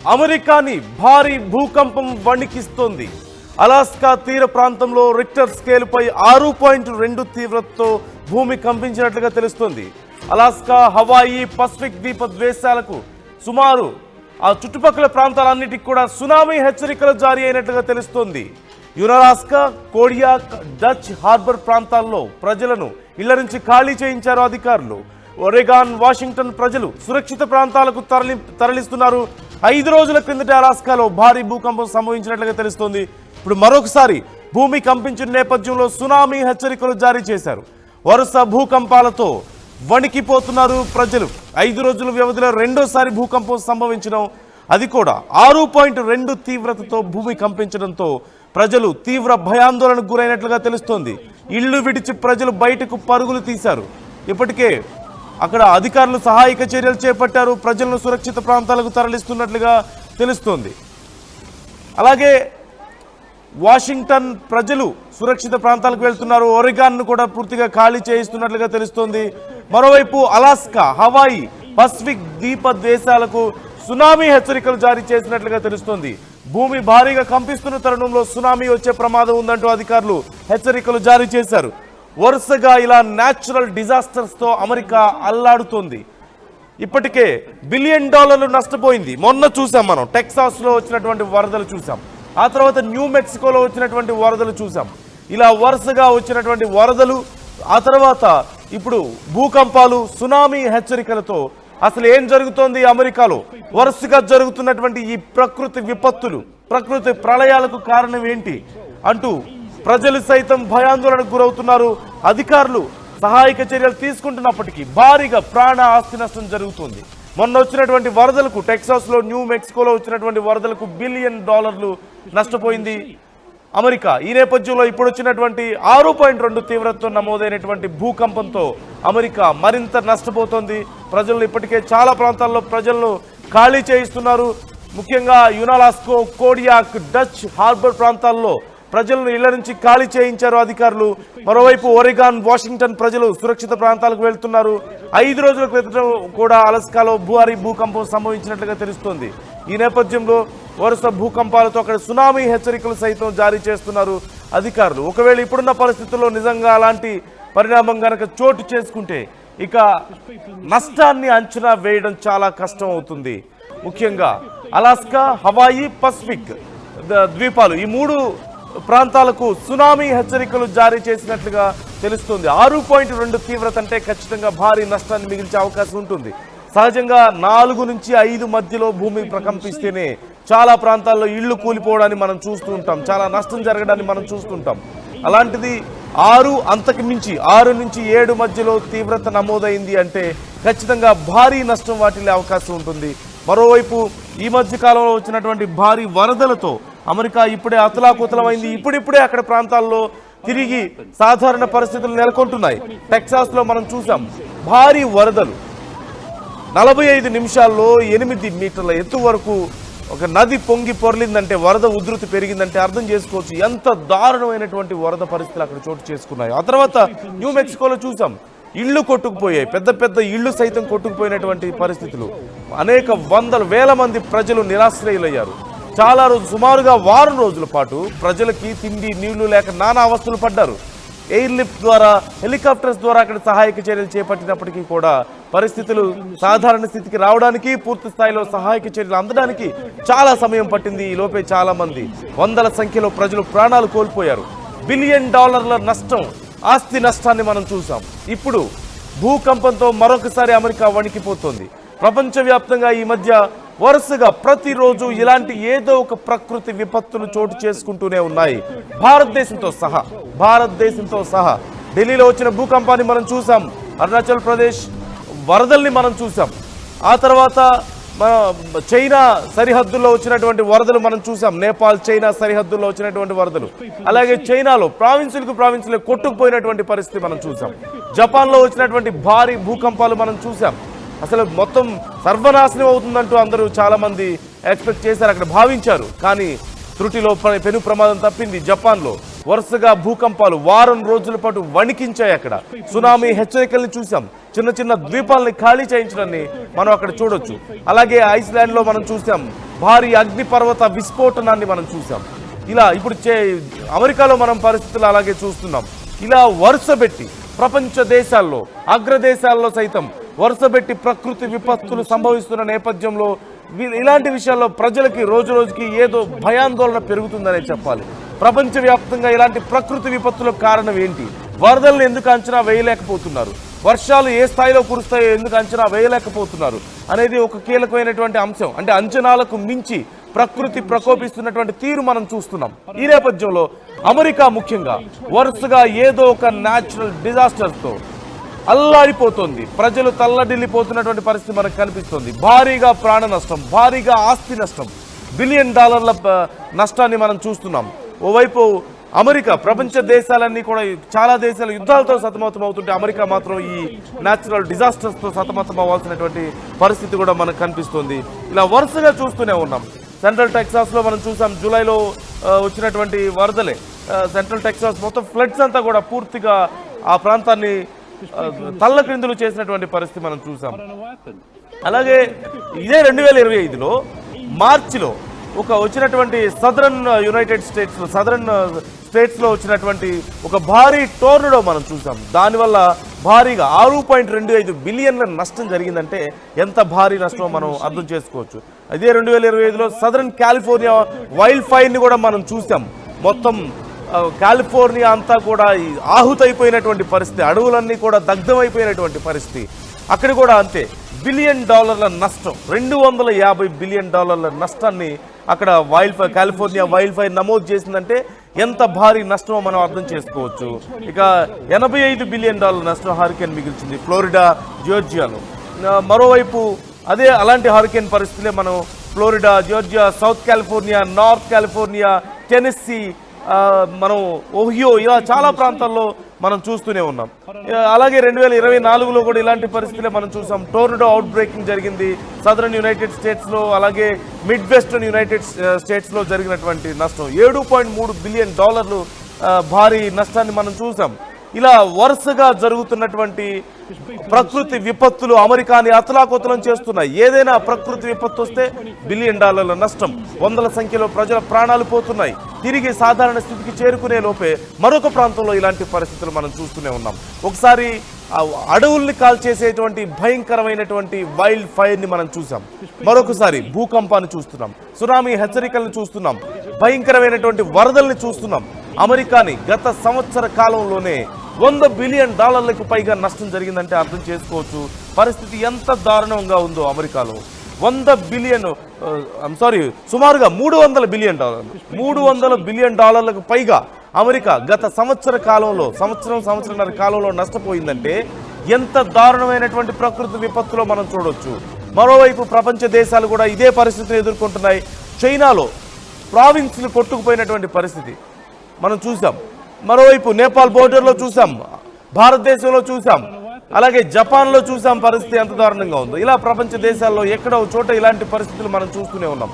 అమెరికాని భారీ భూకంపం వణికిస్తోంది. అలాస్కా తీర ప్రాంతంలో రిక్టర్ స్కేలుపై 6.2 తీవ్రతతో భూమి కంపించినట్లుగా తెలుస్తోంది. అలాస్కా, హవాయి, పసిఫిక్ ద్వీప దేశాలకు సుమారు ఆ చుట్టుపక్కల ప్రాంతాలన్నిటికీ కూడా సునామీ హెచ్చరికలు జారీ అయినట్లుగా తెలుస్తోంది. యునలాస్కా, కోడియాక్, డచ్ హార్బర్ ప్రాంతాల్లో ప్రజలను ఇళ్ల నుంచి ఖాళీ చేయించారు అధికారులు. ఒరెగాన్, వాషింగ్టన్ ప్రజలు సురక్షిత ప్రాంతాలకు తరలిస్తున్నారు. 5 రోజుల క్రిందట అలాస్కాలో భారీ భూకంపం సంభవించినట్లుగా తెలుస్తోంది. ఇప్పుడు మరొకసారి భూమి కంపించిన నేపథ్యంలో సునామీ హెచ్చరికలు జారీ చేశారు. వరుస భూకంపాలతో వణికిపోతున్నారు ప్రజలు. 5 రోజుల వ్యవధిలో రెండోసారి భూకంపం సంభవించడం, అది కూడా 6.2 తీవ్రతతో భూమి కంపించడంతో ప్రజలు తీవ్ర భయాందోళనకు గురైనట్లుగా తెలుస్తోంది. ఇళ్లు విడిచి ప్రజలు బయటకు పరుగులు తీశారు. ఇప్పటికే అక్కడ అధికారులు సహాయక చర్యలు చేపట్టారు. ప్రజలను సురక్షిత ప్రాంతాలకు తరలిస్తున్నట్లుగా తెలుస్తోంది. అలాగే వాషింగ్టన్ ప్రజలు సురక్షిత ప్రాంతాలకు వెళ్తున్నారు. ఒరెగాన్ను కూడా పూర్తిగా ఖాళీ చేయిస్తున్నట్లుగా తెలుస్తోంది. మరోవైపు అలాస్కా, హవాయి, పసిఫిక్ ద్వీప దేశాలకు సునామీ హెచ్చరికలు జారీ చేసినట్లుగా తెలుస్తోంది. భూమి భారీగా కంపిస్తున్న తరుణంలో సునామీ వచ్చే ప్రమాదం ఉందంటూ అధికారులు హెచ్చరికలు జారీ చేశారు. వరుసగా ఇలా న్యాచురల్ డిజాస్టర్స్తో అమెరికా అల్లాడుతోంది. ఇప్పటికే $1 బిలియన్ నష్టపోయింది. మొన్న చూసాం మనం, టెక్సాస్లో వచ్చినటువంటి వరదలు చూసాం. ఆ తర్వాత న్యూ మెక్సికోలో వచ్చినటువంటి వరదలు చూసాం. ఇలా వరుసగా వచ్చినటువంటి వరదలు, ఆ తర్వాత ఇప్పుడు భూకంపాలు, సునామీ హెచ్చరికలతో అసలు ఏం జరుగుతోంది అమెరికాలో? వరుసగా జరుగుతున్నటువంటి ఈ ప్రకృతి విపత్తులు, ప్రకృతి ప్రళయాలకు కారణం ఏంటి అంటూ ప్రజలు సైతం భయాందోళనకు గురవుతున్నారు. అధికారులు సహాయక చర్యలు తీసుకుంటున్నప్పటికీ భారీగా ప్రాణ ఆస్తి నష్టం జరుగుతుంది. మొన్న వచ్చినటువంటి వరదలకు, టెక్సాస్లో, న్యూ మెక్సికోలో వచ్చినటువంటి వరదలకు $1 బిలియన్ నష్టపోయింది అమెరికా. ఈ నేపథ్యంలో ఇప్పుడు వచ్చినటువంటి 6.2 తీవ్రతతో నమోదైనటువంటి భూకంపంతో అమెరికా మరింత నష్టపోతోంది. ప్రజలను ఇప్పటికే చాలా ప్రాంతాల్లో ప్రజలను ఖాళీ చేయిస్తున్నారు. ముఖ్యంగా యునలాస్కో, కోడియాక్, డచ్ హార్బర్ ప్రాంతాల్లో ప్రజలను ఇళ్ల నుంచి ఖాళీ చేయించారు అధికారులు. మరోవైపు ఒరెగాన్, వాషింగ్టన్ ప్రజలు సురక్షిత ప్రాంతాలకు వెళ్తున్నారు. 5 రోజుల క్రితం కూడా అలాస్కాలో భారీ భూకంపం సంభవించినట్లుగా తెలుస్తోంది. ఈ నేపథ్యంలో వరుస భూకంపాలతో అక్కడ సునామీ హెచ్చరికలు సైతం జారీ చేస్తున్నారు అధికారులు. ఒకవేళ ఇప్పుడున్న పరిస్థితుల్లో నిజంగా అలాంటి పరిణామం కనుక చోటు చేసుకుంటే ఇక నష్టాన్ని అంచనా వేయడం చాలా కష్టం అవుతుంది. ముఖ్యంగా అలాస్కా, హవాయి, పసిఫిక్ ద్వీపాలు, ఈ 3 ప్రాంతాలకు సునామీ హెచ్చరికలు జారీ చేసినట్లుగా తెలుస్తుంది. 6.2 తీవ్రత అంటే ఖచ్చితంగా భారీ నష్టాన్ని మిగిల్చే అవకాశం ఉంటుంది. సహజంగా 4 నుంచి 5 మధ్యలో భూమి ప్రకంపిస్తేనే చాలా ప్రాంతాల్లో ఇళ్లు కూలిపోవడాన్ని మనం చూస్తూ ఉంటాం, చాలా నష్టం జరగడాన్ని మనం చూస్తుంటాం. అలాంటిది 6, అంతకు మించి 6 నుంచి 7 మధ్యలో తీవ్రత నమోదైంది అంటే ఖచ్చితంగా భారీ నష్టం వాటిల్లే అవకాశం ఉంటుంది. మరోవైపు ఈ మధ్య కాలంలో వచ్చినటువంటి భారీ వరదలతో అమెరికా ఇప్పుడే అతలాకుతలమైంది. ఇప్పుడిప్పుడే అక్కడ ప్రాంతాల్లో తిరిగి సాధారణ పరిస్థితులు నెలకొంటున్నాయి. టెక్సాస్లో మనం చూసాం భారీ వరదలు. 45 నిమిషాల్లో 8 మీటర్ల ఎత్తు వరకు ఒక నది పొంగి పొర్లిందంటే, వరద ఉధృతి పెరిగిందంటే అర్థం చేసుకోవచ్చు ఎంత దారుణమైనటువంటి వరద పరిస్థితులు అక్కడ చోటు చేసుకున్నాయి. ఆ తర్వాత న్యూ మెక్సికోలో చూసాం, ఇళ్లు కొట్టుకుపోయాయి, పెద్ద పెద్ద ఇళ్లు సైతం కొట్టుకుపోయినటువంటి పరిస్థితులు. అనేక వందల వేల మంది ప్రజలు నిరాశ్రయులయ్యారు. చాలా సుమారుగా 1 వారం రోజుల పాటు ప్రజలకి తిండి నీళ్లు లేక నానా అవస్థలు పడ్డారు. ఎయిర్ లిఫ్ట్ ద్వారా, హెలికాప్టర్స్ ద్వారా అక్కడ సహాయక చర్యలు చేపట్టినప్పటికీ కూడా పరిస్థితులు సాధారణ స్థితికి రావడానికి, పూర్తి స్థాయిలో సహాయక చర్యలు అందడానికి చాలా సమయం పట్టింది. ఈ లోపే చాలా మంది, వందల సంఖ్యలో ప్రజలు ప్రాణాలు కోల్పోయారు. $1 బిలియన్ నష్టం, ఆస్తి నష్టాన్ని మనం చూసాం. ఇప్పుడు భూకంపంతో మరొకసారి అమెరికా వణికిపోతోంది. ప్రపంచవ్యాప్తంగా ఈ మధ్య వరుసగా ప్రతిరోజు ఇలాంటి ఏదో ఒక ప్రకృతి విపత్తులు చోటు చేసుకుంటూనే ఉన్నాయి. భారతదేశంతో సహా ఢిల్లీలో వచ్చిన భూకంపాన్ని మనం చూసాం, అరుణాచల్ ప్రదేశ్ వరదల్ని మనం చూసాం, ఆ తర్వాత చైనా సరిహద్దుల్లో వచ్చినటువంటి వరదలు మనం చూసాం, నేపాల్ చైనా సరిహద్దుల్లో వచ్చినటువంటి వరదలు. అలాగే చైనాలో ప్రావిన్సులు కొట్టుకుపోయినటువంటి పరిస్థితి మనం చూసాం. జపాన్లో వచ్చినటువంటి భారీ భూకంపాలు మనం చూసాం. అసలు మొత్తం సర్వనాశనం అవుతుందంటూ అందరూ చాలామంది ఎక్స్పెక్ట్ చేశారు, అక్కడ భావించారు. కానీ త్రుటిలో పెను ప్రమాదం తప్పింది జపాన్లో. వరుసగా భూకంపాలు వారం రోజుల పాటు వణికించాయి. అక్కడ సునామీ హెచ్చరికల్ని చూసాం. చిన్న చిన్న ద్వీపాలని ఖాళీ చేయించడాన్ని మనం అక్కడ చూడొచ్చు. అలాగే ఐస్లాండ్ లో మనం చూసాం భారీ అగ్నిపర్వత విస్ఫోటనాన్ని మనం చూసాం. ఇలా ఇప్పుడు అమెరికాలో మనం పరిస్థితులు అలాగే చూస్తున్నాం. ఇలా వరుసబెట్టి ప్రపంచ దేశాల్లో అగ్రదేశాల్లో సైతం వరుసబెట్టి ప్రకృతి విపత్తులు సంభవిస్తున్న నేపథ్యంలో ఇలాంటి విషయాల్లో ప్రజలకి రోజు రోజుకి ఏదో భయాందోళన పెరుగుతుందనే చెప్పాలి. ప్రపంచవ్యాప్తంగా ఇలాంటి ప్రకృతి విపత్తులకు కారణం ఏంటి? వరదలను ఎందుకు అంచనా వేయలేకపోతున్నారు? వర్షాలు ఏ స్థాయిలో కురుస్తాయో ఎందుకు అంచనా వేయలేకపోతున్నారు అనేది ఒక కీలకమైనటువంటి అంశం. అంటే అంచనాలకు మించి ప్రకృతి ప్రకోపిస్తున్నటువంటి తీరు మనం చూస్తున్నాం. ఈ నేపథ్యంలో అమెరికా ముఖ్యంగా వరుసగా ఏదో ఒక న్యాచురల్ డిజాస్టర్తో అల్లాడిపోతుంది. ప్రజలు తల్లడిల్లిపోతున్నటువంటి పరిస్థితి మనకు కనిపిస్తుంది. భారీగా ప్రాణ నష్టం, భారీగా ఆస్తి నష్టం, బిలియన్ డాలర్ల నష్టాన్ని మనం చూస్తున్నాం. ఓవైపు అమెరికా, ప్రపంచ దేశాలన్నీ కూడా చాలా దేశాలు యుద్ధాలతో సతమతం అవుతుంటే అమెరికా మాత్రం ఈ న్యాచురల్ డిజాస్టర్స్తో సతమతం అవ్వాల్సినటువంటి పరిస్థితి కూడా మనకు కనిపిస్తుంది. ఇలా వరుసగా చూస్తూనే ఉన్నాం. సెంట్రల్ టెక్సాస్లో మనం చూసాం జూలైలో వచ్చినటువంటి వరదలే సెంట్రల్ టెక్సాస్ మొత్తం ఫ్లడ్స్ అంతా కూడా పూర్తిగా ఆ ప్రాంతాన్ని తల్లక్రిందులు చేసినటువంటి పరిస్థితి మనం చూసాం. అలాగే ఇదే 2025లో మార్చిలో వచ్చినటువంటి సదరన్ స్టేట్స్లో వచ్చినటువంటి ఒక భారీ టోర్నడో మనం చూసాం. దానివల్ల భారీగా 6.25 బిలియన్ల నష్టం జరిగిందంటే ఎంత భారీ నష్టమో మనం అర్థం చేసుకోవచ్చు. అదే 2025లో సదరన్ కాలిఫోర్నియా వైల్డ్ ఫైర్ని కూడా మనం చూసాం. మొత్తం కాలిఫోర్నియా అంతా కూడా ఆహుతైపోయినటువంటి పరిస్థితి, అడవులన్నీ కూడా దగ్ధమైపోయినటువంటి పరిస్థితి. అక్కడ కూడా అంతే, బిలియన్ డాలర్ల నష్టం, 250 బిలియన్ డాలర్ల నష్టాన్ని అక్కడ కాలిఫోర్నియా వైల్డ్ ఫైర్ నమోదు చేసిందంటే ఎంత భారీ నష్టమో మనం అర్థం చేసుకోవచ్చు. ఇక 85 బిలియన్ డాలర్ల నష్టం హరికేన్ మిగిల్చింది ఫ్లోరిడా, జార్జియాలో. మరోవైపు అలాంటి హరికేన్ పరిస్థితులే మనం Florida, Georgia, south California, north California, Tennessee, మనం ఓహియో, ఇలా చాలా ప్రాంతాల్లో మనం చూస్తూనే ఉన్నాం. అలాగే 2024లో కూడా ఇలాంటి పరిస్థితులే మనం చూసాం. టోర్నడో అవుట్ బ్రేకింగ్ జరిగింది సదరన్ యునైటెడ్ స్టేట్స్లో, అలాగే మిడ్ వెస్టర్న్ యునైటెడ్ స్టేట్స్లో జరిగినటువంటి నష్టం 7.3 బిలియన్ డాలర్లు భారీ నష్టాన్ని మనం చూసాం. ఇలా వరుసగా జరుగుతున్నటువంటి ప్రకృతి విపత్తులు అమెరికాని అతలాకుతలం చేస్తున్నాయి. ఏదైనా ప్రకృతి విపత్తు వస్తే బిలియన్ డాలర్ల నష్టం, వందల సంఖ్యలో ప్రజల ప్రాణాలు పోతున్నాయి. తిరిగి సాధారణ స్థితికి చేరుకునే లోపే మరొక ప్రాంతంలో ఇలాంటి పరిస్థితులు మనం చూస్తూనే ఉన్నాం. ఒకసారి అడవుల్ని కాల్చేసేటువంటి భయంకరమైనటువంటి వైల్డ్ ఫైర్ని మనం చూసాం, మరొకసారి భూకంపాన్ని చూస్తున్నాం, సునామీ హెచ్చరికలను చూస్తున్నాం, భయంకరమైనటువంటి వరదల్ని చూస్తున్నాం. అమెరికాని గత సంవత్సర కాలంలోనే 100 బిలియన్ డాలర్లకు పైగా నష్టం జరిగిందంటే అర్థం చేసుకోవచ్చు పరిస్థితి ఎంత దారుణంగా ఉందో. అమెరికాలో 100 బిలియన్ సుమారుగా 300 బిలియన్ డాలర్లు, 300 బిలియన్ డాలర్లకు పైగా అమెరికా గత సంవత్సరన్నర కాలంలో నష్టపోయిందంటే ఎంత దారుణమైనటువంటి ప్రకృతి విపత్తులో మనం చూడొచ్చు. మరోవైపు ప్రపంచ దేశాలు కూడా ఇదే పరిస్థితిని ఎదుర్కొంటున్నాయి. చైనాలో ప్రావిన్స్లు కొట్టుకుపోయినటువంటి పరిస్థితి మనం చూసాం. మరోవైపు నేపాల్ బోర్డర్లో చూసాం, భారతదేశంలో చూసాం, అలాగే జపాన్లో చూసాం పరిస్థితి ఎంత దారుణంగా ఉందో. ఇలా ప్రపంచ దేశాల్లో ఎక్కడో చోట ఇలాంటి పరిస్థితులు మనం చూస్తూనే ఉన్నాం.